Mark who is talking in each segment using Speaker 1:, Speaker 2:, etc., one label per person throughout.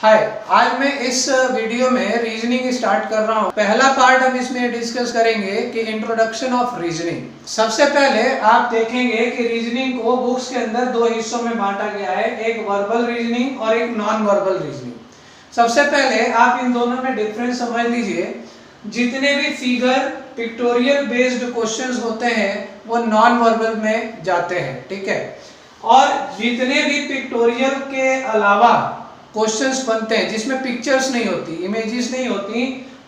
Speaker 1: हाय, आज मैं इस वीडियो में रीजनिंग स्टार्ट कर रहा हूँ। पहला पार्ट हम इसमें डिस्कस करेंगे कि इंट्रोडक्शन ऑफ रीजनिंग। सबसे पहले आप देखेंगे कि रीजनिंग को बुक्स के अंदर दो हिस्सों में बांटा गया है, एक वर्बल रीजनिंग और एक नॉन वर्बल रीजनिंग। सबसे पहले आप इन दोनों में डिफरेंस समझ लीजिए। जितने भी फिगर पिक्टोरियल बेस्ड क्वेश्चंस होते हैं वो नॉन वर्बल में जाते हैं, ठीक है। और जितने भी पिक्टोरियल के अलावा क्वेश्चंस बनते हैं जिसमें पिक्चर्स नहीं होती, इमेजेस नहीं होती,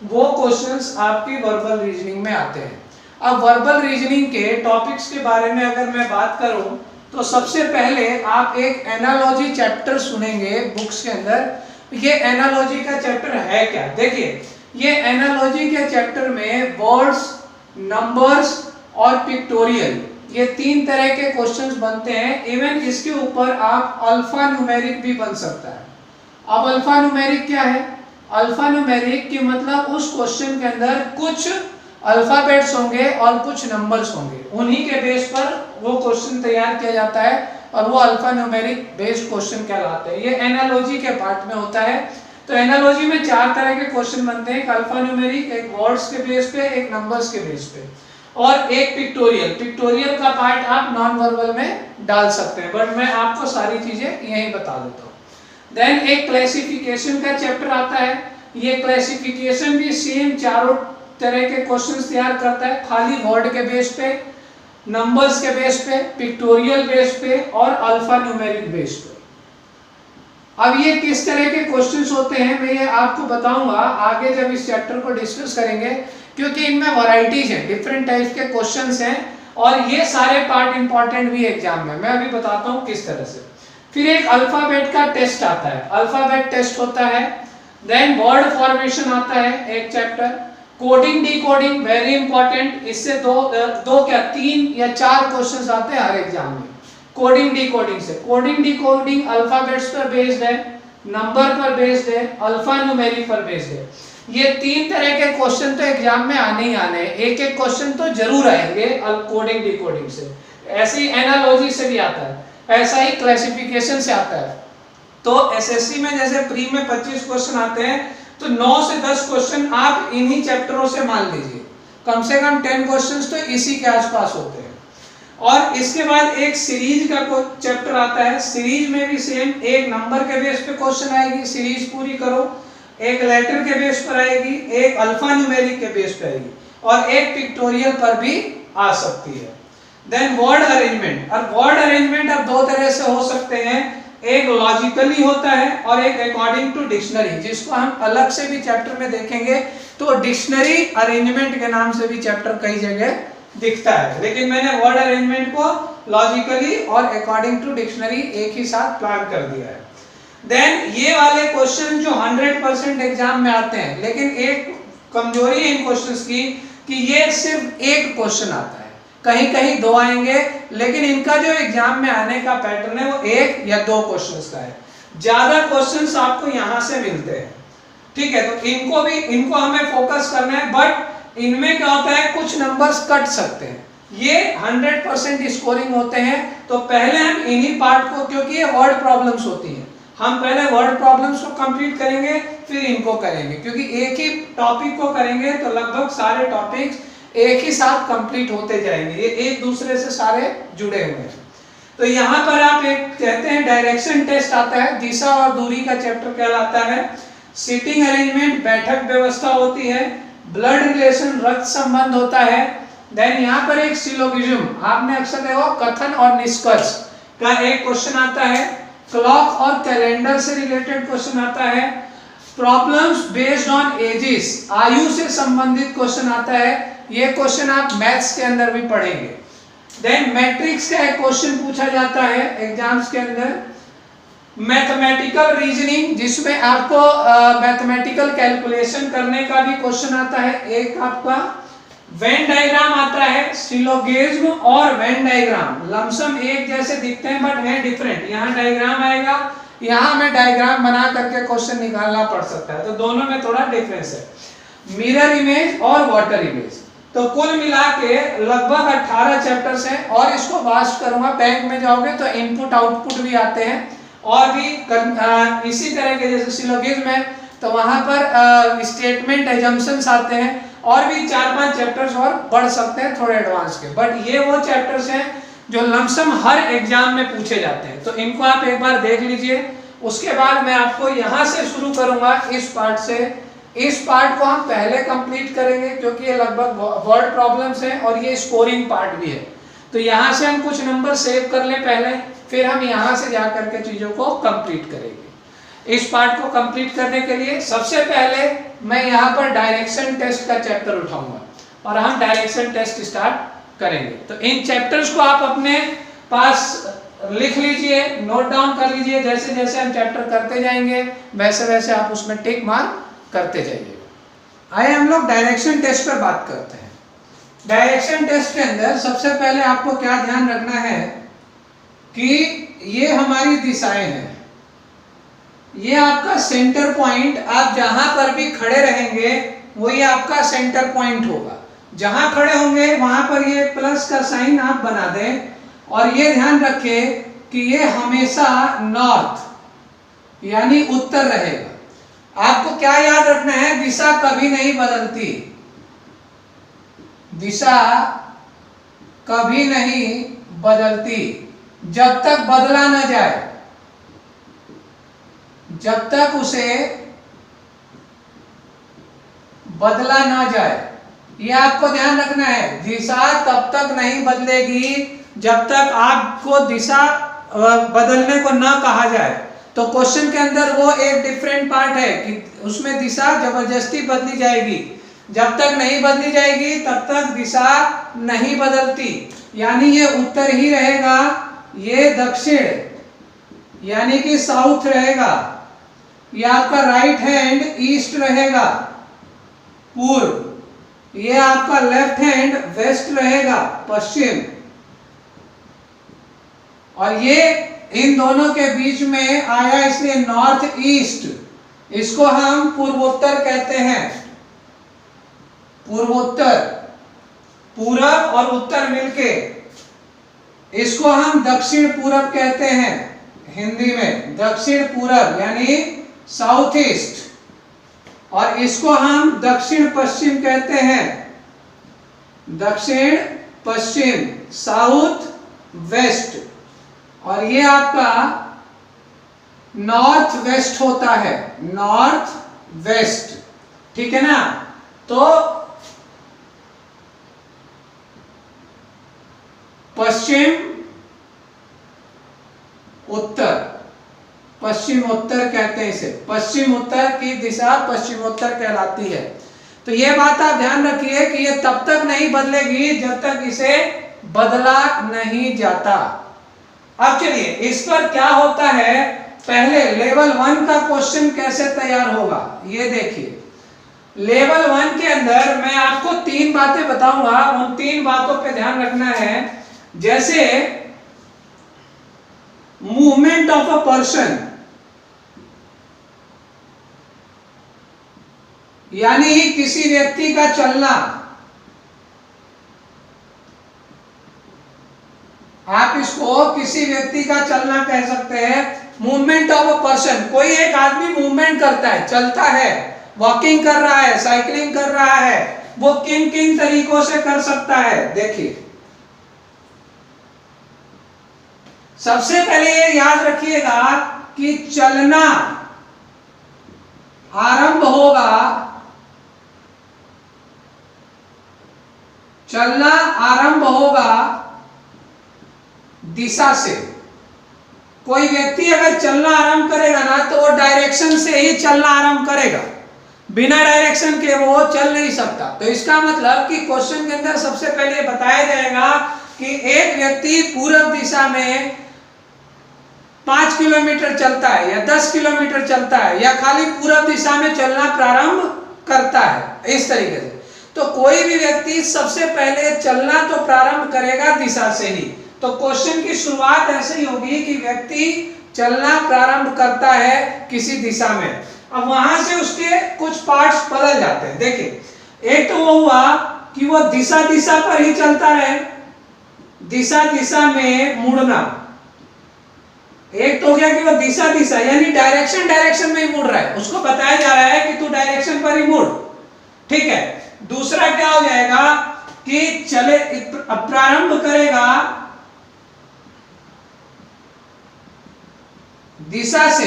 Speaker 1: वो क्वेश्चंस आपकी वर्बल रीजनिंग में आते हैं। अब वर्बल रीजनिंग के टॉपिक्स के बारे में अगर मैं बात करूं तो सबसे पहले आप एक एनालॉजी चैप्टर सुनेंगे बुक्स के अंदर। ये एनालॉजी का चैप्टर है क्या? देखिए, ये एनालॉजी के चैप्टर में वर्ड्स, नंबर्स और पिक्टोरियल, ये तीन तरह के क्वेश्चंस बनते हैं। इवन इसके ऊपर आप अल्फा न्यूमेरिक भी बन सकता है। अब अल्फा न्यूमेरिक क्या है? अल्फा न्यूमेरिक की मतलब उस क्वेश्चन के अंदर कुछ अल्फाबेट्स होंगे और कुछ नंबर्स होंगे, उन्हीं के बेस पर वो क्वेश्चन तैयार किया जाता है और वो अल्फा न्यूमेरिक बेस्ड क्वेश्चन कहलाते हैं। ये एनालॉजी के पार्ट में होता है। तो एनालॉजी में चार तरह के क्वेश्चन बनते हैं, एक अल्फा न्यूमेरिक, एक वर्ड्स के बेस पे, एक नंबर्स के बेस पे और एक पिक्टोरियल। पिक्टोरियल का पार्ट आप नॉन वर्बल में डाल सकते हैं, बट मैं आपको सारी चीजें यहीं बता देता हूँ। देन एक क्लासिफिकेशन का चैप्टर आता है। ये क्लासिफिकेशन भी सेम चारों तरह के क्वेश्चंस तैयार करता है, खाली वर्ड के बेस पे, नंबर्स के बेस पे, पिक्टोरियल बेस पे और अल्फा न्यूमेरिक बेस पे। अब ये किस तरह के क्वेश्चंस होते हैं मैं ये आपको बताऊंगा आगे जब इस चैप्टर को डिस्कस करेंगे, क्योंकि इनमें वैरायटीज हैं, डिफरेंट टाइप के क्वेश्चंस हैं और ये सारे पार्ट इंपॉर्टेंट भी एग्जाम में। मैं अभी बताता हूँ किस तरह से। फिर एक अल्फाबेट का टेस्ट आता है, अल्फाबेट टेस्ट होता है। देन वर्ड फॉर्मेशन आता है एक chapter. Coding decoding very important, इससे दो क्या तीन या चार क्वेश्चंस आते हैं हर एग्जाम में कोडिंग डिकोडिंग से। कोडिंग डिकोडिंग अल्फाबेट्स पर बेस्ड है, नंबर पर बेस्ड है, अल्फा न्यूमेरिक पर बेस्ड है। ये तीन तरह के क्वेश्चन तो एग्जाम में आने ही आने हैं, एक एक क्वेश्चन तो जरूर आएंगे कोडिंग डिकोडिंग से। ऐसी एनालॉजी से भी आता है, ऐसा ही क्लासिफिकेशन से आता है। तो एसएससी में जैसे प्री में 25 क्वेश्चन आते हैं तो 9 से 10 क्वेश्चन आप इन्हीं चैप्टरों से मान लीजिए, कम से कम 10 क्वेश्चंस तो इसी के आसपास होते हैं। और इसके बाद एक सीरीज का चैप्टर आता है। सीरीज में भी सेम एक नंबर के बेस पे क्वेश्चन आएगी, सीरीज पूरी करो, एक लेटर के बेस पर आएगी, एक अल्फा न्यूमेरिक के बेस पर आएगी और एक पिक्टोरियल पर भी आ सकती है। देन वर्ड अरेंजमेंट, और वर्ड अरेंजमेंट अब दो तरह से हो सकते हैं, एक लॉजिकली होता है और एक अकॉर्डिंग टू डिक्शनरी, जिसको हम अलग से भी चैप्टर में देखेंगे। तो डिक्शनरी अरेंजमेंट के नाम से भी चैप्टर कई जगह दिखता है, लेकिन मैंने वर्ड अरेंजमेंट को लॉजिकली और अकॉर्डिंग टू डिक्शनरी एक ही साथ प्लान कर दिया है। देन ये वाले क्वेश्चन जो 100% एग्जाम में आते हैं, लेकिन एक कमजोरी है इन क्वेश्चंस की कि ये सिर्फ एक क्वेश्चन आता है, कहीं कहीं दो आएंगे, लेकिन इनका जो एग्जाम में आने का पैटर्न है वो एक या दो क्वेश्चंस का है। ज्यादा क्वेश्चंस आपको यहां से मिलते हैं, ठीक है। तो इनको हमें फोकस करना है, बट इनमें क्या होता है कुछ नंबर्स कट सकते हैं। ये 100% स्कोरिंग होते हैं। तो पहले हम इन्हीं पार्ट को, क्योंकि ये वर्ड प्रॉब्लम्स होती हैं, हम पहले वर्ड प्रॉब्लम्स को कंप्लीट करेंगे फिर इनको करेंगे, क्योंकि एक ही टॉपिक को करेंगे तो लगभग सारे टॉपिक्स एक ही साथ कंप्लीट होते जाएंगे, ये एक दूसरे से सारे जुड़े हुए हैं। तो यहाँ पर आप एक कहते हैं डायरेक्शन टेस्ट आता है, दिशा और दूरी का चैप्टर कहलाता है। सीटिंग अरेंजमेंट बैठक व्यवस्था होती है। ब्लड रिलेशन रक्त संबंध होता है। देन यहाँ पर एक सिलोगिज्म, आपने अक्सर देखा कथन और निष्कर्ष का एक क्वेश्चन आता है। क्लॉक और कैलेंडर से रिलेटेड क्वेश्चन आता है। प्रॉब्लम्स बेस्ड ऑन एजेस, आयु से संबंधित क्वेश्चन आता है। ये क्वेश्चन आप मैथ्स के अंदर भी पढ़ेंगे। देन मैट्रिक्स का एक क्वेश्चन पूछा जाता है एग्जाम्स के अंदर। मैथमेटिकल रीजनिंग, जिसमें आपको मैथमेटिकल कैलकुलेशन करने का भी क्वेश्चन आता है। एक आपका वेन डायग्राम आता है। सिलोगिज्म और वेन डायग्राम लमसम एक जैसे दिखते हैं बट है डिफरेंट। यहाँ डायग्राम आएगा, यहाँ हमें डायग्राम बना करके क्वेश्चन निकालना पड़ सकता है, तो दोनों में थोड़ा डिफरेंस है। मिरर इमेज और वाटर इमेज, तो कुल मिला के लगभग 18 चैप्टर्स हैं और इसको वास्ट करूंगा। बैंक में जाओगे तो इनपुट आउटपुट भी आते हैं और भी इसी तरह के जैसे सिलोगिज्म है तो वहां पर स्टेटमेंट एजम्पशंस आते हैं, और भी 4-5 चैप्टर्स और पढ़ सकते हैं थोड़े एडवांस के, बट ये वो चैप्टर्स हैं जो लमसम हर एग्जाम में पूछे जाते हैं, तो इनको आप एक बार देख लीजिए। उसके बाद मैं आपको यहाँ से शुरू करूंगा इस पार्ट से। इस पार्ट को हम पहले कंप्लीट करेंगे क्योंकि ये लगभग वर्ड प्रॉब्लम्स हैं और ये स्कोरिंग पार्ट भी है, तो यहाँ से हम कुछ नंबर सेव कर लें पहले, फिर हम यहाँ से जाकर के चीजों को कंप्लीट करेंगे। इस पार्ट को कंप्लीट करने के लिए सबसे पहले मैं यहाँ पर डायरेक्शन टेस्ट का चैप्टर उठाऊंगा और हम डायरेक्शन टेस्ट स्टार्ट करेंगे। तो इन चैप्टर्स को आप अपने पास लिख लीजिए, नोट डाउन कर लीजिए, जैसे जैसे हम चैप्टर करते जाएंगे वैसे वैसे आप उसमें टिक मार्क करते जाइएगा। आइए हम लोग डायरेक्शन टेस्ट पर बात करते हैं। डायरेक्शन टेस्ट के अंदर सबसे पहले आपको क्या ध्यान रखना है कि ये हमारी दिशाएं हैं, ये आपका सेंटर पॉइंट, आप जहां पर भी खड़े रहेंगे वही आपका सेंटर पॉइंट होगा। जहां खड़े होंगे वहां पर ये प्लस का साइन आप बना दें, और ये ध्यान रखें कि ये हमेशा नॉर्थ यानी उत्तर रहेगा। आपको क्या याद रखना है, दिशा कभी नहीं बदलती, दिशा कभी नहीं बदलती जब तक बदला न जाए, जब तक उसे बदला ना जाए। ये आपको ध्यान रखना है, दिशा तब तक नहीं बदलेगी जब तक आपको दिशा बदलने को ना कहा जाए। तो क्वेश्चन के अंदर वो एक डिफरेंट पार्ट है कि उसमें दिशा जबरदस्ती बदली जाएगी, जब तक नहीं बदली जाएगी तब तक दिशा नहीं बदलती, यानी ये उत्तर ही रहेगा, ये दक्षिण यानी कि साउथ रहेगा, ये आपका राइट हैंड ईस्ट रहेगा पूर्व, ये आपका लेफ्ट हैंड वेस्ट रहेगा पश्चिम, और ये इन दोनों के बीच में आया इसलिए नॉर्थ ईस्ट, इसको हम पूर्वोत्तर कहते हैं। पूर्वोत्तर, पूरब और उत्तर मिलके इसको हम दक्षिण पूरब कहते हैं, हिंदी में दक्षिण पूरब यानी साउथ ईस्ट, और इसको हम दक्षिण पश्चिम कहते हैं, दक्षिण पश्चिम साउथ वेस्ट, और ये आपका नॉर्थ वेस्ट होता है, नॉर्थ वेस्ट, ठीक है ना। तो पश्चिम उत्तर, पश्चिम उत्तर कहते हैं इसे, पश्चिम उत्तर की दिशा पश्चिमोत्तर कहलाती है। तो ये बात आप ध्यान रखिए कि ये तब तक नहीं बदलेगी जब तक इसे बदला नहीं जाता। अब चलिए इस पर क्या होता है, पहले लेवल 1 का क्वेश्चन कैसे तैयार होगा ये देखिए। लेवल 1 के अंदर मैं आपको 3 बातें बताऊंगा, उन 3 बातों पे ध्यान रखना है। जैसे मूवमेंट ऑफ अ पर्सन, यानी किसी व्यक्ति का चलना, आप इसको किसी व्यक्ति का चलना कह सकते हैं। मूवमेंट ऑफ अ पर्सन, कोई एक आदमी मूवमेंट करता है, चलता है, वॉकिंग कर रहा है, साइकिलिंग कर रहा है, वो किन किन तरीकों से कर सकता है देखिए। सबसे पहले ये याद रखिएगा कि चलना आरंभ होगा, चलना आरंभ होगा दिशा से। कोई व्यक्ति अगर चलना आरंभ करेगा ना तो वो डायरेक्शन से ही चलना आरंभ करेगा, बिना डायरेक्शन के वो चल नहीं सकता। तो इसका मतलब कि क्वेश्चन के अंदर सबसे पहले बताया जाएगा कि एक व्यक्ति पूर्व दिशा में 5 किलोमीटर चलता है या 10 किलोमीटर चलता है या खाली पूर्व दिशा में चलना प्रारंभ करता है, इस तरीके से। तो कोई भी व्यक्ति सबसे पहले चलना तो प्रारंभ करेगा दिशा से ही। तो क्वेश्चन की शुरुआत ऐसे ही होगी कि व्यक्ति चलना प्रारंभ करता है किसी दिशा में, अब वहां से उसके कुछ पार्ट्स बदल जाते हैं। देखिए एक तो वो हुआ कि वो दिशा दिशा पर ही चलता रहे, दिशा दिशा में मुड़ना, एक तो हो गया कि वो दिशा दिशा यानी डायरेक्शन में ही मुड़ रहा है, उसको बताया जा रहा है कि तू डायरेक्शन पर ही मुड़, ठीक है। दूसरा क्या हो जाएगा कि चले प्रारंभ करेगा दिशा से,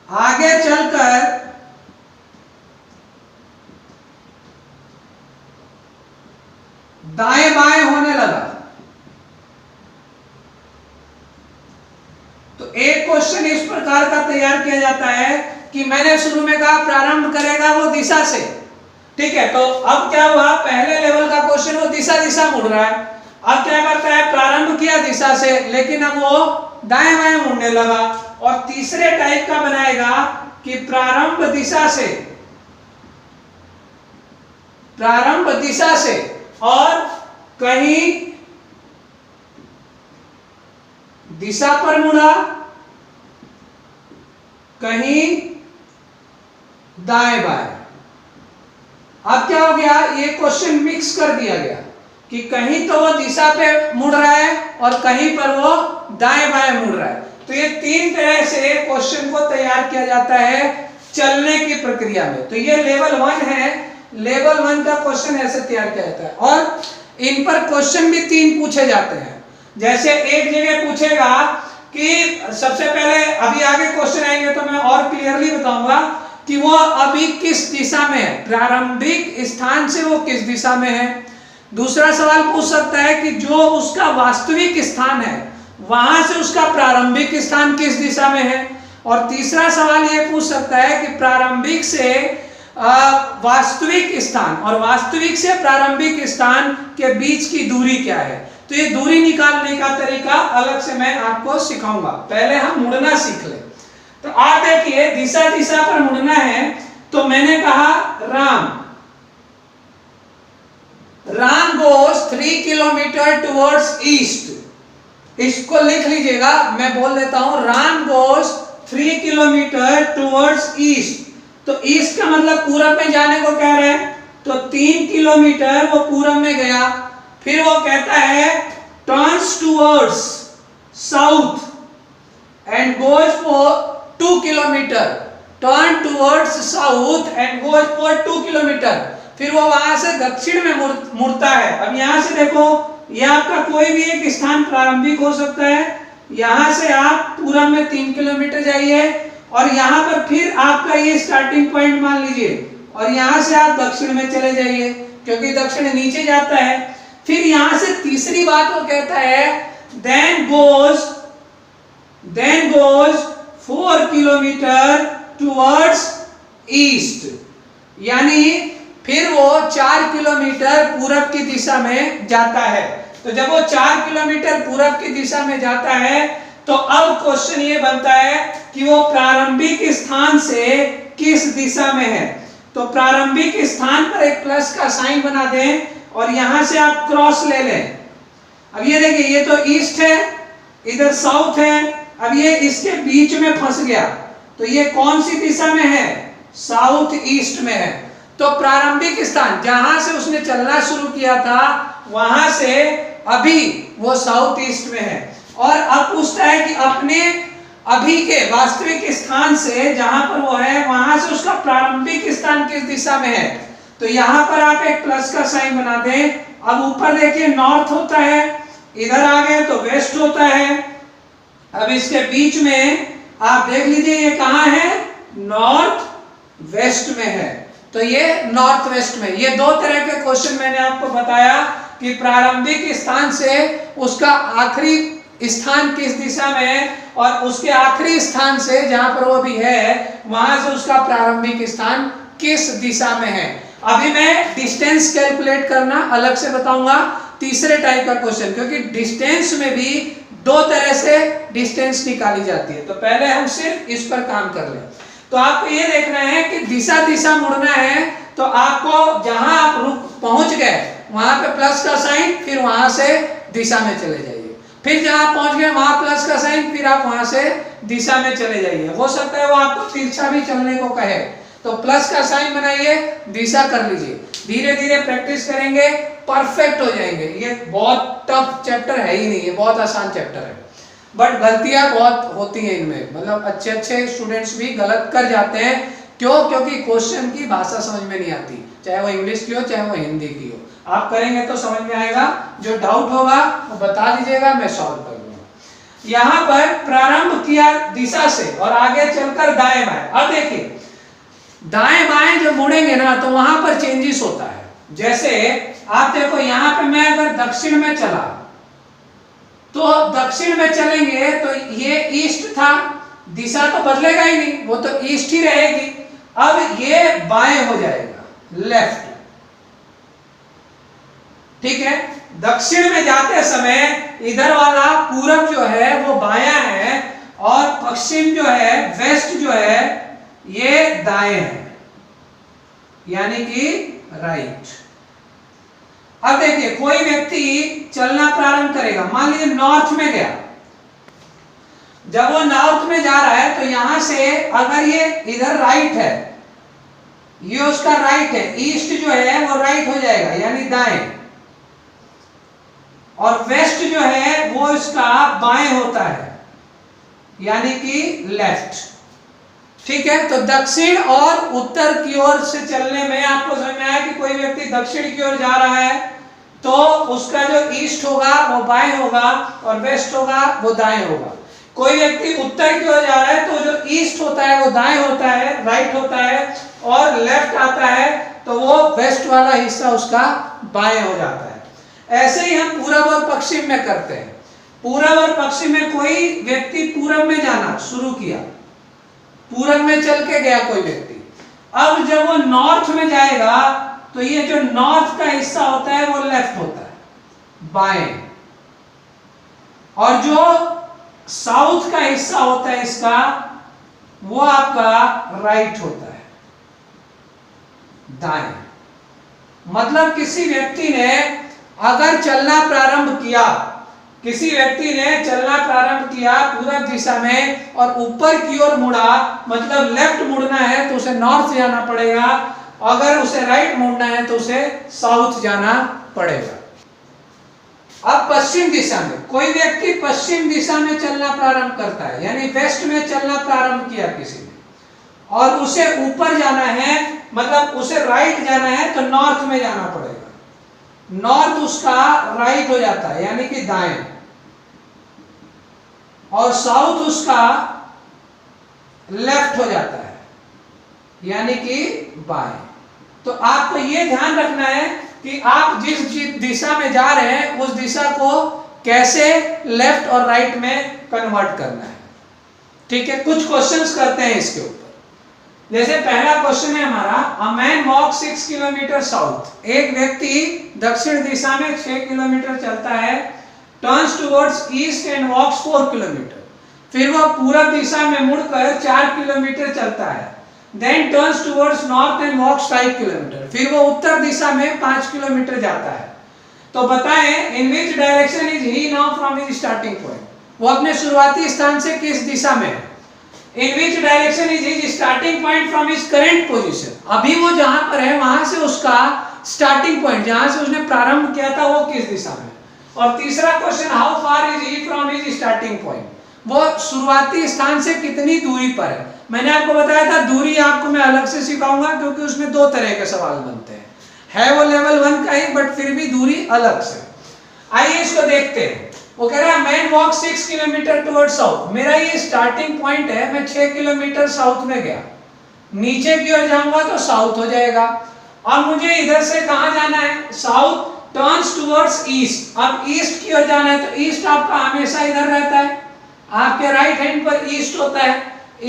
Speaker 1: आगे चलकर दाएं बाएं होने लगा। तो एक क्वेश्चन इस प्रकार का तैयार किया जाता है कि मैंने शुरू में कहा प्रारंभ करेगा वो दिशा से, ठीक है। तो अब क्या हुआ, पहले लेवल का क्वेश्चन वो दिशा दिशा मुड़ रहा है, अब क्या करता है, प्रारंभ किया दिशा से लेकिन अब वो दाएं बाएं मुड़ने लगा। और तीसरे टाइप का बनाएगा कि प्रारंभ दिशा से और कहीं दिशा पर मुड़ा, कहीं दाएं बाएं। अब क्या हो गया, ये क्वेश्चन मिक्स कर दिया गया कि कहीं तो वो दिशा पे मुड़ रहा है और कहीं पर वो दाएं बाएं मुड़ रहा है। तो ये तीन तरह से क्वेश्चन को तैयार किया जाता है चलने की प्रक्रिया में। तो ये लेवल 1 है, लेवल 1 का क्वेश्चन ऐसे तैयार किया जाता है। और इन पर क्वेश्चन भी 3 पूछे जाते हैं। जैसे एक जगह पूछेगा कि सबसे पहले, अभी आगे क्वेश्चन आएंगे तो मैं और क्लियरली बताऊंगा कि वो अभी किस दिशा में है, प्रारंभिक स्थान से वो किस दिशा में है। दूसरा सवाल पूछ सकता है कि जो उसका वास्तविक स्थान है वहां से उसका प्रारंभिक स्थान किस दिशा में है। और तीसरा सवाल ये पूछ सकता है कि प्रारंभिक से वास्तविक स्थान और वास्तविक से प्रारंभिक स्थान के बीच की दूरी क्या है। तो ये दूरी निकालने का तरीका अलग से मैं आपको सिखाऊंगा, पहले हम मुड़ना सीख ले। तो आप देखिए दिशा दिशा पर मुड़ना है, तो मैंने कहा Ram goes 3 kilometre towards east. इसको लिख लीजिएगा, मैं बोल देता हूं, Ram goes 3 kilometre towards east. तो ईस्ट का मतलब पूरब में जाने को कह रहे हैं, तो 3 किलोमीटर वो पूरब में गया। फिर वो कहता है turns towards south and goes for 2 kilometre, turn towards south and goes for 2 kilometre. फिर वो वहां से दक्षिण में मुड़ता है। अब यहां से देखो, ये आपका कोई भी एक स्थान प्रारंभिक हो सकता है। यहां से आप पूरब में 3 किलोमीटर जाइए और यहां पर फिर आपका ये स्टार्टिंग पॉइंट मान लीजिए, और यहां से आप दक्षिण में चले जाइए क्योंकि दक्षिण नीचे जाता है। फिर यहां से तीसरी बात वो कहता है then goes 4 kilometre towards east, यानी फिर वो 4 किलोमीटर पूरब की दिशा में जाता है। तो जब वो 4 किलोमीटर पूरब की दिशा में जाता है तो अब क्वेश्चन ये बनता है कि वो प्रारंभिक स्थान से किस दिशा में है। तो प्रारंभिक स्थान पर एक प्लस का साइन बना दें और यहां से आप क्रॉस ले लें। अब ये देखिए, ये तो ईस्ट है, इधर साउथ है, अब ये इसके बीच में फंस गया। तो ये कौन सी दिशा में है, साउथ ईस्ट में है। तो प्रारंभिक स्थान जहां से उसने चलना शुरू किया था वहां से अभी वो साउथ ईस्ट में है। और अब पूछता है कि अपने अभी के वास्तविक स्थान से जहां पर वो है वहां से उसका प्रारंभिक स्थान किस दिशा में है। तो यहां पर आप एक प्लस का साइन बना दें। अब ऊपर देखिए नॉर्थ होता है, इधर आ गए तो वेस्ट होता है। अब इसके बीच में आप देख लीजिए ये कहां है, नॉर्थ वेस्ट में है। तो ये नॉर्थ वेस्ट में। ये 2 तरह के क्वेश्चन मैंने आपको बताया कि प्रारंभिक स्थान से उसका आखिरी स्थान किस दिशा में है और उसके आखिरी स्थान से जहां पर वो भी है वहां से उसका प्रारंभिक स्थान किस दिशा में है। अभी मैं डिस्टेंस कैलकुलेट करना अलग से बताऊंगा, तीसरे टाइप का क्वेश्चन, क्योंकि डिस्टेंस में भी 2 तरह से डिस्टेंस निकाली जाती है। तो पहले हम सिर्फ इस पर काम कर लें। तो आपको ये देखना है कि दिशा दिशा मुड़ना है, तो आपको जहां आप पहुंच गए वहां पे प्लस का साइन, फिर वहां से दिशा में चले जाइए। फिर जहां पहुंच गए वहां प्लस का साइन, फिर आप वहां से दिशा में चले जाइए। हो सकता है वो आपको तिरछा भी चलने को कहे, तो प्लस का साइन बनाइए, दिशा कर लीजिए। धीरे धीरे प्रैक्टिस करेंगे, परफेक्ट हो जाएंगे। ये बहुत टफ चैप्टर है ही नहीं, ये बहुत आसान चैप्टर है। बट गलतियां बहुत होती हैं इनमें, मतलब अच्छे अच्छे स्टूडेंट्स भी गलत कर जाते हैं। क्यों? क्योंकि क्वेश्चन की भाषा समझ में नहीं आती, चाहे वो इंग्लिश की हो चाहे वो हिंदी की हो। आप करेंगे तो समझ में आएगा, जो डाउट होगा वो बता दीजिएगा, मैं सॉल्व कर दूंगा। यहां पर प्रारंभ किया दिशा से और आगे चलकर दाएं बाएं। अब देखिए दाएं बाएं जब मुड़ेंगे ना तो वहां पर चेंजेस होता है। जैसे आप देखो यहां पे मैं अगर दक्षिण में चला तो दक्षिण में चलेंगे तो ये ईस्ट था, दिशा तो बदलेगा ही नहीं, वो तो ईस्ट ही रहेगी। अब ये बाएं हो जाएगा, लेफ्ट। ठीक है, दक्षिण में जाते समय इधर वाला पूरब जो है वो बायां है और पश्चिम जो है वेस्ट जो है ये दाएं है, यानी कि राइट। अब देखिए कोई व्यक्ति चलना प्रारंभ करेगा, मान लीजिए नॉर्थ में गया, जब वो नॉर्थ में जा रहा है तो यहां से अगर ये इधर राइट है, ये उसका राइट है, ईस्ट जो है वो राइट हो जाएगा यानी दाएं, और वेस्ट जो है वो इसका बाएं होता है यानी कि लेफ्ट। ठीक है, तो दक्षिण और उत्तर की ओर से चलने में आपको समझ में आया कि कोई व्यक्ति दक्षिण की ओर जा रहा है तो उसका जो ईस्ट होगा वो बाएं होगा और वेस्ट होगा वो दाएं होगा। कोई व्यक्ति उत्तर की ओर जा रहा है तो जो ईस्ट होता है वो दाएं होता है, राइट होता है, और लेफ्ट आता है तो वो वेस्ट वाला हिस्सा उसका बाएं हो जाता है। ऐसे ही हम पूरब और पश्चिम में करते हैं। पूरब और पश्चिम में कोई व्यक्ति पूरब में जाना शुरू किया, पूरब में चल के गया कोई व्यक्ति, अब जब वो नॉर्थ में जाएगा तो ये जो नॉर्थ का हिस्सा होता है वो लेफ्ट होता है, बाएं, और जो साउथ का हिस्सा होता है इसका वो आपका राइट होता है, दाएं। मतलब किसी व्यक्ति ने अगर चलना प्रारंभ किया, किसी व्यक्ति ने चलना प्रारंभ किया पूरब दिशा में और ऊपर की ओर मुड़ा, मतलब लेफ्ट मुड़ना है तो उसे नॉर्थ जाना पड़ेगा, अगर उसे राइट मुड़ना है तो उसे साउथ जाना पड़ेगा। अब पश्चिम दिशा में कोई व्यक्ति पश्चिम दिशा में चलना प्रारंभ करता है, यानी वेस्ट में चलना प्रारंभ किया किसी ने, और उसे ऊपर जाना है, मतलब उसे राइट जाना है तो नॉर्थ में जाना पड़ेगा। नॉर्थ उसका राइट हो जाता है यानी कि दाएं, और साउथ उसका लेफ्ट हो जाता है यानी कि बाएं। तो आपको यह ध्यान रखना है कि आप जिस दिशा में जा रहे हैं उस दिशा को कैसे लेफ्ट और राइट में कन्वर्ट करना है। ठीक है, कुछ क्वेश्चंस करते हैं इसके ऊपर। जैसे पहला क्वेश्चन है हमारा, a man walk 6 kilometre south. एक व्यक्ति दक्षिण दिशा में 6 किलोमीटर चलता है, turns towards east and walks 4 kilometre. फिर वह पूरब दिशा में मुड़कर 4 किलोमीटर चलता है, then turns towards north and walks 5 kilometre. फिर वो उत्तर दिशा में 5 किलोमीटर जाता है। तो बताएं in which direction is he now from his starting point. वो अपने शुरुआती स्थान से किस दिशा में है। In which direction is his starting point from his current position. अभी वो जहां पर है वहां से उसका स्टार्टिंग पॉइंट, जहां से उसने प्रारंभ किया था, वो किस दिशा में। और तीसरा question, how far is he from his starting point. वो शुरुआती स्थान से कितनी दूरी पर है। मैंने आपको बताया था दूरी आपको मैं अलग से सिखाऊंगा क्योंकि उसमें दो तरह के सवाल बनते हैं, है वो लेवल 1 का ही बट फिर भी दूरी अलग से। आइए इसको देखते हैं। वो कह रहा है man walk 6 kilometre towards south. मेरा ये स्टार्टिंग पॉइंट है, मैं 6 किलोमीटर साउथ में गया, नीचे की ओर जाऊंगा तो साउथ हो जाएगा। अब मुझे इधर से कहां जाना है, साउथ टर्न्स टुवर्ड्स ईस्ट। अब ईस्ट की ओर जाना है तो ईस्ट आपका हमेशा इधर रहता है, आपके राइट हैंड पर ईस्ट होता है।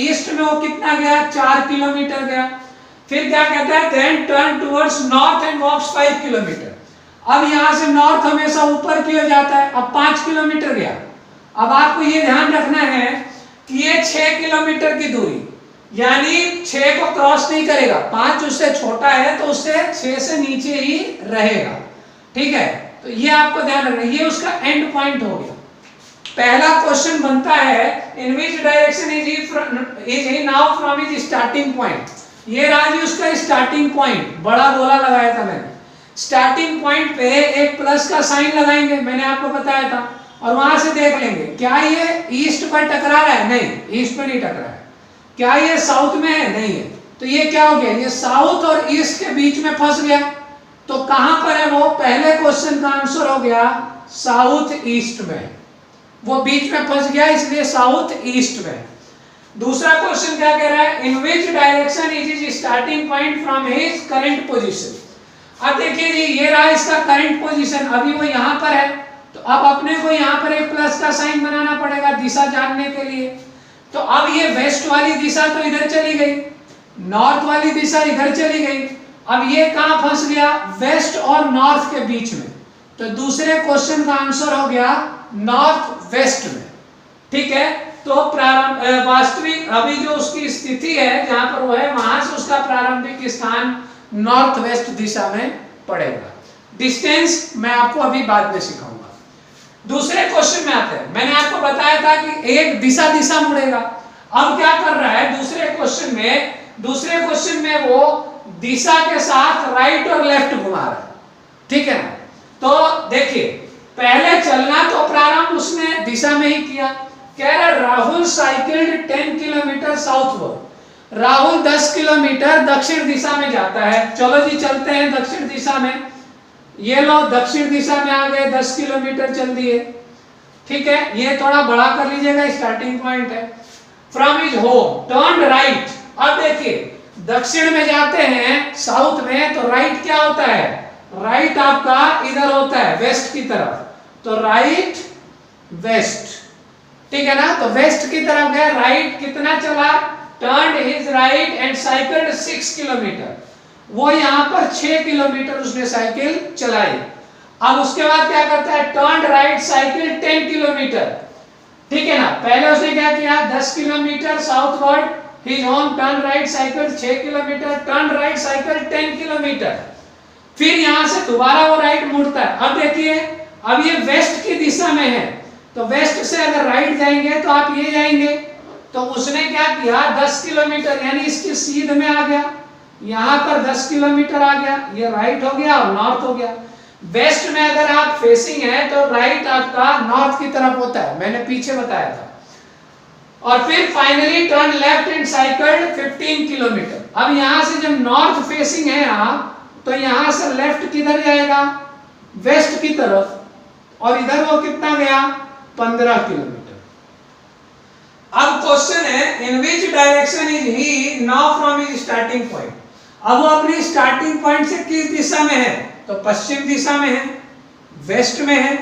Speaker 1: ईस्ट में वो कितना गया, 4 किलोमीटर गया। फिर क्या कहता है, then turn towards north and walks 5 kilometre. अब यहां से नॉर्थ हमेशा ऊपर की ओर जाता है, अब 5 किलोमीटर गया। अब आपको ये ध्यान रखना है कि ये 6 किलोमीटर की दूरी, यानी 6 को क्रॉस नहीं करेगा, 5 उससे छोटा है तो उससे 6 से नीचे ही रहेगा। ठीक है, तो ये आपको ध्यान रखना, ये उसका एंड पॉइंट हो गया। पहला क्वेश्चन बनता है in which direction is he now from his starting point. ये राजी उसका स्टार्टिंग पॉइंट, बड़ा गोला लगाया था मैंने। स्टार्टिंग पॉइंट पे एक प्लस का साइन लगाएंगे, मैंने आपको बताया था, और वहां से देख लेंगे क्या ये ईस्ट पर टकरा रहा है, नहीं ईस्ट पर नहीं टकरा है। क्या ये साउथ में है, नहीं है। तो ये क्या हो गया, ये साउथ और ईस्ट के बीच में फंस गया। तो कहां पर है वो, पहले क्वेश्चन का आंसर हो गया साउथ ईस्ट में, वो बीच में फंस गया इसलिए साउथ ईस्ट में। दूसरा क्वेश्चन क्या कह रहा है, in which direction is his starting point from his current position. अब देखिए जी ये रहा इसका करंट पोजीशन, अभी वो यहां पर है, तो अब अपने को यहां पर एक प्लस का साइन बनाना पड़ेगा दिशा जानने के लिए। तो अब ये वेस्ट वाली दिशा तो इधर चली गई, नॉर्थ वाली दिशा इधर चली गई, अब ये कहां फंस गया, वेस्ट और नॉर्थ के बीच में। तो दूसरे क्वेश्चन का आंसर हो गया नॉर्थ वेस्ट में। ठीक है, तो प्रारंभ वास्तविक अभी जो उसकी स्थिति है जहां पर वो है, वहां से उसका प्रारंभिक स्थान नॉर्थ वेस्ट दिशा में पड़ेगा। डिस्टेंस मैं आपको अभी बाद में सिखाऊंगा। दूसरे क्वेश्चन में आते हैं, मैंने आपको बताया था कि एक दिशा मुड़ेगा। अब क्या कर रहा है दूसरे क्वेश्चन में वो दिशा के साथ राइट और लेफ्ट घुमा रहा है। ठीक है ना, तो देखिए पहले चलना तो प्रारंभ उसने दिशा में ही किया। कह रहा Rahul cycled 10 kilometre southward, Rahul 10 kilometre दक्षिण दिशा में जाता है। चलो जी चलते हैं दक्षिण दिशा में, ये लो दक्षिण दिशा में आ गए, 10 किलोमीटर चल दिए। ठीक है, ये थोड़ा बड़ा कर लीजिएगा, स्टार्टिंग पॉइंट है। From his home turn right. अब देखिए दक्षिण में जाते हैं साउथ में, तो राइट क्या होता है, राइट आपका इधर होता है वेस्ट की तरफ, तो राइट वेस्ट। ठीक है ना, तो वेस्ट की तरफ गए, राइट कितना चला, turn his right and cycled 6 kilometre. वो यहाँ पर 6 किलोमीटर उसने साइकिल चलाई। अब उसके बाद क्या करता है, टर्न राइट साइकिल 10 किलोमीटर। ठीक है ना, पहले उसने क्या किया 10 kilometre southward, his home turn right cycle 6 kilometre, turn right cycle 10 kilometre. फिर यहां से दोबारा वो राइट मुड़ता है। अब देखिए अब ये वेस्ट की दिशा में है, तो वेस्ट से अगर राइट जाएंगे तो आप ये जाएंगे, तो उसने क्या किया 10 किलोमीटर यानी इसके सीध में आ गया, यहां पर 10 किलोमीटर आ गया, ये राइट हो गया और नॉर्थ हो गया। वेस्ट में अगर आप फेसिंग है तो राइट आपका नॉर्थ की तरफ होता है, मैंने पीछे बताया था। और फिर finally turn left and cycled 15 kilometre. अब यहां से जब नॉर्थ फेसिंग है आप, तो यहां से लेफ्ट किधर जाएगा, वेस्ट की तरफ, और इधर वो कितना गया 15 किलोमीटर। अब क्वेश्चन है in which direction is he now from his starting point. अब वो अपनी स्टार्टिंग पॉइंट से किस दिशा में है, तो पश्चिम दिशा में है, वेस्ट में है।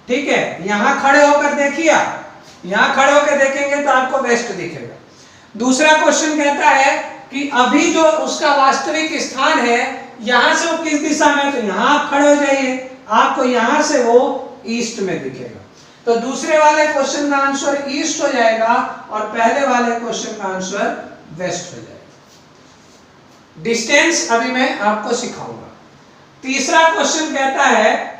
Speaker 1: ठीक है, यहां खड़े होकर देखिए, यहां खड़े होकर देखेंगे तो आपको वेस्ट दिखेगा। दूसरा क्वेश्चन कहता है कि अभी जो उसका वास्तविक स्थान है यहां से वो किस दिशा में, तो यहां आप खड़े हो जाइए, आपको यहां से वो ईस्ट में दिखेगा। तो दूसरे वाले क्वेश्चन का आंसर ईस्ट हो जाएगा और पहले वाले क्वेश्चन का आंसर वेस्ट हो जाएगा। डिस्टेंस अभी मैं आपको सिखाऊंगा। तीसरा क्वेश्चन कहता है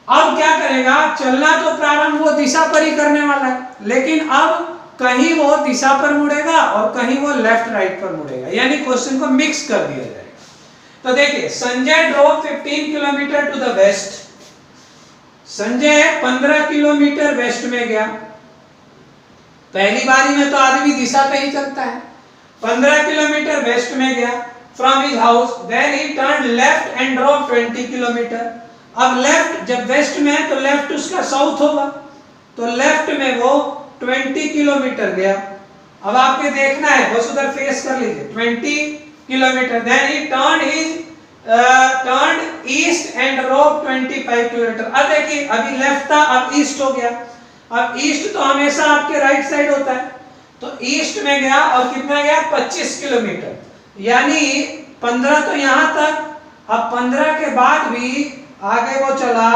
Speaker 1: अब क्या करेगा, चलना तो प्रारंभ वो दिशा पर ही करने वाला है, लेकिन अब कहीं वो दिशा पर मुड़ेगा और कहीं वो लेफ्ट राइट पर मुड़ेगा, यानी क्वेश्चन को मिक्स कर दिया जाएगा। तो देखिए Sanjay drove 15 kilometre to the west. Sanjay 15 kilometre west में गया। पहली बारी में तो आदमी दिशा पे ही चलता है। 15 किलोमीटर वेस्ट में गया from his house, then he turn left and drove 20 kilometre. अब लेफ्ट जब वेस्ट में है तो लेफ्ट उसका साउथ होगा, तो लेफ्ट में वो 20 किलोमीटर गया। अब आपके देखना है, बस उधर फेस कर लीजिए 20 kilometre. Then he turn east and drove 25 kilometre. अब देखिए अभी लेफ्ट था, अब ईस्ट हो गया। अब ईस्ट तो हमेशा आपके राइट साइड होता है, तो ईस्ट में गया और कितना गया 25 किलोमीटर, यानी 15 तो यहां तक। अब 15 के बाद भी आगे वो चला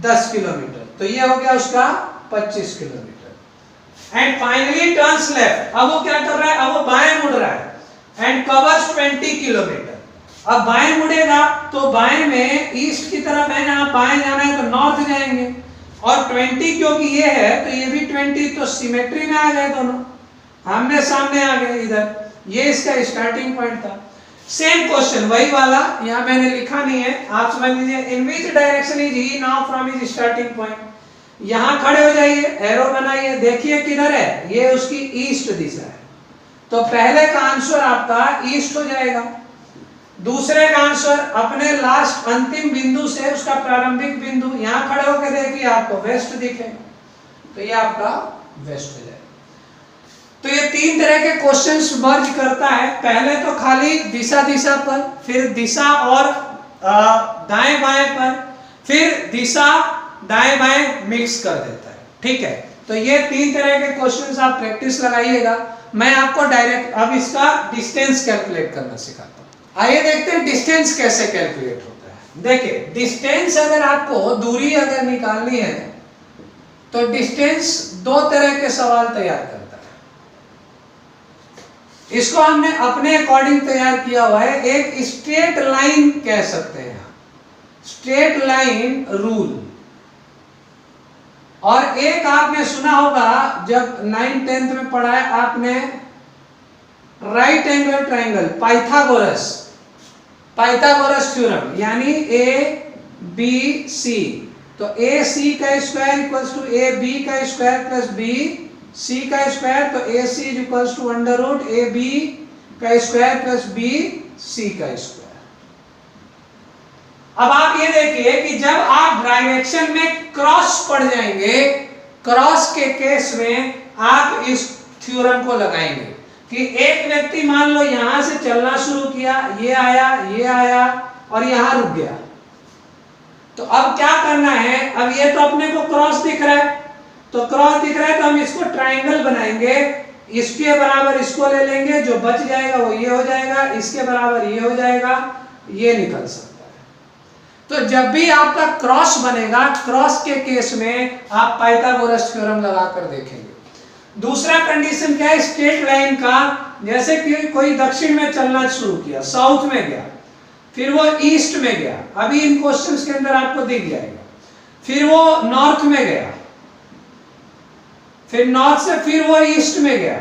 Speaker 1: 10 किलोमीटर, तो ये हो गया उसका 25 kilometre. And finally turns left. अब वो क्या कर रहा है, अब वो बाएं मुड़ रहा है एंड कवर्स 20 किलोमीटर। अब बाएं मुड़ेगा तो बाएं में ईस्ट की तरफ है ना, बाएं जाना है तो नॉर्थ जाएंगे, और 20 क्योंकि ये है तो ये भी 20, तो सिमेट्री में आ गए दोनों, आमने सामने आ गए इधर। ये इसका स्टार्टिंग पॉइंट था। सेम क्वेश्चन वही वाला, यहाँ मैंने लिखा नहीं है, आप समझ लीजिए। In which direction is he now from his starting point. यहां खड़े हो जाइए, एरो बनाइए, देखिए किधर है, ये उसकी ईस्ट दिशा है, तो पहले का आंसर आपका ईस्ट हो जाएगा। दूसरे का आंसर अपने लास्ट अंतिम बिंदु से उसका प्रारंभिक बिंदु, यहां खड़े होकर देखिए आपको वेस्ट दिखेगा, तो ये आपका वेस्ट हो जाएगा। तो ये तीन तरह के क्वेश्चंस मर्ज करता है, पहले तो खाली दिशा दिशा पर, फिर दिशा और दाएं बाएं पर, फिर दिशा दाएं बाएं मिक्स कर देता है। ठीक है, तो ये तीन तरह के क्वेश्चंस आप प्रैक्टिस लगाइएगा। मैं आपको डायरेक्ट अब इसका डिस्टेंस कैलकुलेट करना सिखाता हूं। आइए देखते हैं डिस्टेंस कैसे कैलकुलेट होता है। देखिए डिस्टेंस अगर आपको दूरी अगर निकालनी है तो डिस्टेंस दो तरह के सवाल तैयार करता है। इसको हमने अपने अकॉर्डिंग तैयार किया हुआ है, एक स्ट्रेट लाइन कह सकते हैं, स्ट्रेट लाइन रूल। और एक आपने सुना होगा जब 9th 10th में पढ़ा है आपने, right angle triangle, Pythagoras theorem, यानी ए बी सी, तो ए सी का square equals to A B का स्क्वायर प्लस बी सी का स्क्वायर, तो A C is equals to under root A B का स्क्वायर प्लस बी सी का square. अब आप ये देखिए कि जब आप डायरेक्शन में क्रॉस पड़ जाएंगे, क्रॉस के केस में आप इस थ्योरम को लगाएंगे कि एक व्यक्ति मान लो यहां से चलना शुरू किया, ये आया और यहां रुक गया, तो अब क्या करना है, अब ये तो अपने को क्रॉस दिख रहा है, तो क्रॉस दिख रहा है तो हम इसको ट्रायंगल बनाएंगे, इसके बराबर इसको ले लेंगे, जो बच जाएगा वो ये हो जाएगा, इसके बराबर ये हो जाएगा, ये निकल सकता है। तो जब भी आपका क्रॉस बनेगा, क्रॉस के केस में आप पाइथागोरस थ्योरम लगाकर देखेंगे। दूसरा कंडीशन क्या है स्ट्रेट लाइन का, जैसे कि कोई दक्षिण में चलना शुरू किया, साउथ में गया, फिर वो ईस्ट में गया, अभी इन क्वेश्चंस के अंदर आपको दिख जाएगा, फिर वो नॉर्थ में गया, फिर नॉर्थ से फिर वो ईस्ट में गया,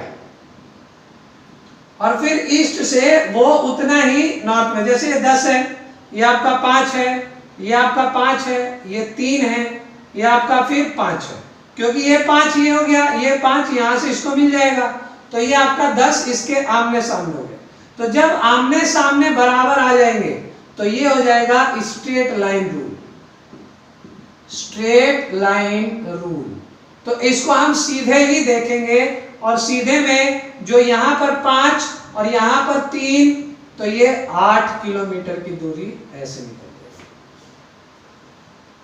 Speaker 1: और फिर ईस्ट से वो उतना ही नॉर्थ में, जैसे ये 10 है, ये आपका 5 है, ये आपका 5 है, ये 3 है, ये आपका फिर 5 है, क्योंकि ये 5 ये हो गया, ये 5 यहां से इसको मिल जाएगा, तो ये आपका 10 इसके आमने सामने हो गया। तो जब आमने सामने बराबर आ जाएंगे तो ये हो जाएगा straight line rule, straight line rule. तो इसको हम सीधे ही देखेंगे, और सीधे में जो यहां पर 5 और यहां पर 3, तो ये 8 किलोमीटर की दूरी ऐसे निकल जाएगी।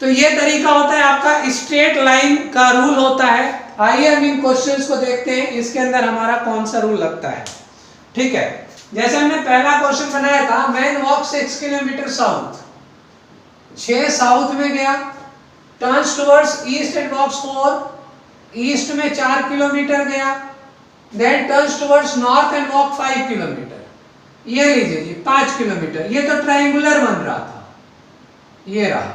Speaker 1: तो ये तरीका होता है आपका स्ट्रेट लाइन का रूल होता है। आइए हम इन क्वेश्चंस को देखते हैं, इसके अंदर हमारा कौन सा रूल लगता है। ठीक है, जैसे हमने पहला क्वेश्चन बनाया था, man walk 6 kilometre south, 6 south में गया, turns towards east and walks 4, east में 4 किलोमीटर गया, then turns towards north and walk 5 kilometre. ये लीजिए जी 5 किलोमीटर, ये तो ट्रायंगुलर बन रहा था, ये रहा,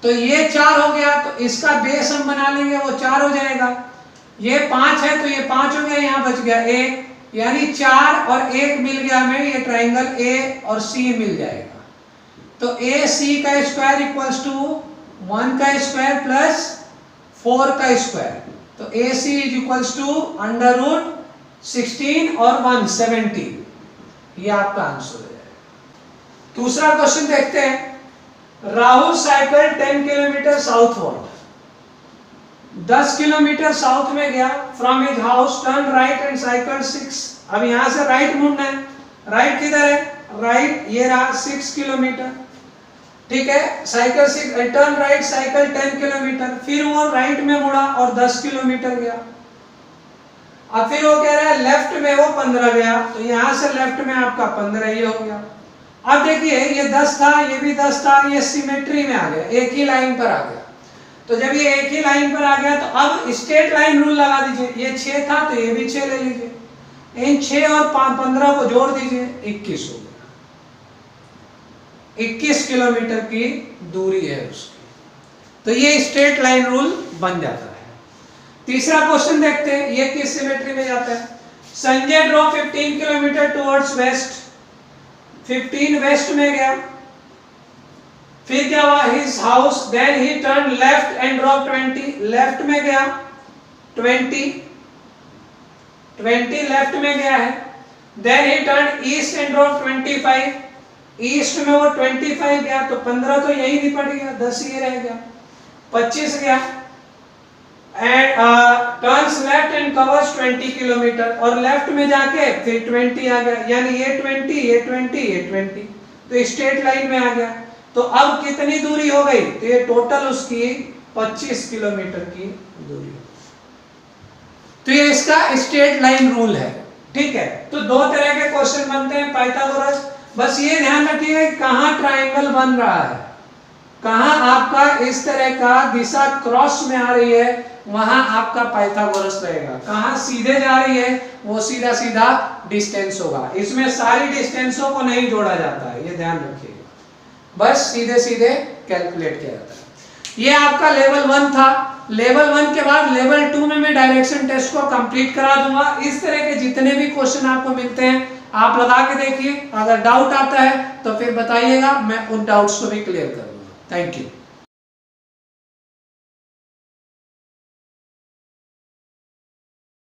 Speaker 1: तो ये 4 हो गया, तो इसका बेस हम बना लेंगे, वो 4 हो जाएगा। ये 5 है तो ये 5 हो गया, यहाँ बच गया 1, यानी 4 और 1 मिल गया हमें, ये ट्रायंगल ए और सी मिल जाएगा। तो ए सी का स्क्वायर इक्वल्स टू 1 का स्क्वायर प्लस 4 का स्क्वायर, तो A C is equals to under root 16 और 1 17, ये आपका आंसर हो जाएगा। दूसरा क्वेश्चन देखते हैं, Rahul cycle 10 kilometre southward, 10 kilometre south में गया, from his house turn right and cycle 6, अब यहां से राइट मुड़ना है, राइट किधर है, राइट ये रहा 6 किलोमीटर, ठीक है, cycle 6, turn right cycle 10 kilometre, फिर वो राइट में मुड़ा और 10 किलोमीटर गया, अब फिर वो कह रहा है लेफ्ट में वो 15 गया, तो यहां से लेफ्ट में आपका 15 ये हो गया। अब देखिए ये 10 था, ये भी 10 था, ये सिमेट्री में आ गया, एक ही लाइन पर आ गया, तो जब ये एक ही लाइन पर आ गया तो अब स्ट्रेट लाइन रूल लगा दीजिए, ये 6 था तो ये भी 6 ले लीजिए, इन 6 और 15 को जोड़ दीजिए, 21 हो गया, 21 किलोमीटर की दूरी है उसकी, तो ये स्ट्रेट लाइन रूल बन जाता है। तीसरा क्वेश्चन देखते हैं, ये किस सिमेट्री में जाता है, Sanjay draw 15 kilometre towards west, 15 west में गया, फिर क्या हुआ, his house, then he turn left and drop 20, left में गया 20 लेफ्ट में गया है। Then he turn east and drop 25, east में वो 25 गया, तो 15 तो यही निपट गया, 10 ये रह गया, 25 गया। And turns left and covers 20 kilometre, और लेफ्ट में जाके फिर 20 आ गया, यानी ये 20 ये 20 ये 20, तो स्ट्रेट लाइन में आ गया। तो अब कितनी दूरी हो गई, तो ये टोटल उसकी 25 किलोमीटर की दूरी। तो ये इसका स्ट्रेट लाइन रूल है, ठीक है। तो दो तरह के क्वेश्चन बनते हैं पाइथागोरस, बस ये ध्यान रखिएगा कहां ट्राइंगल बन रहा है, कहां आपका इस तरह का दिशा क्रॉस में आ रही है वहां आपका पाइथागोरस रहेगा, कहां सीधे जा रही है वो सीधा सीधा डिस्टेंस होगा। इसमें सारी डिस्टेंसों को नहीं जोड़ा जाता है, ये ध्यान रखिएगा, बस सीधे सीधे कैलकुलेट किया जाता है। ये आपका लेवल 1 था। लेवल 1 के बाद लेवल 2 में मैं डायरेक्शन टेस्ट को कंप्लीट करा दूंगा। इस तरह के जितने भी क्वेश्चन आपको मिलते हैं आप लगा के देखिए, अगर डाउट आता है तो फिर बताइएगा, मैं उन डाउट्स को भी क्लियर कर दूंगा। Thank you.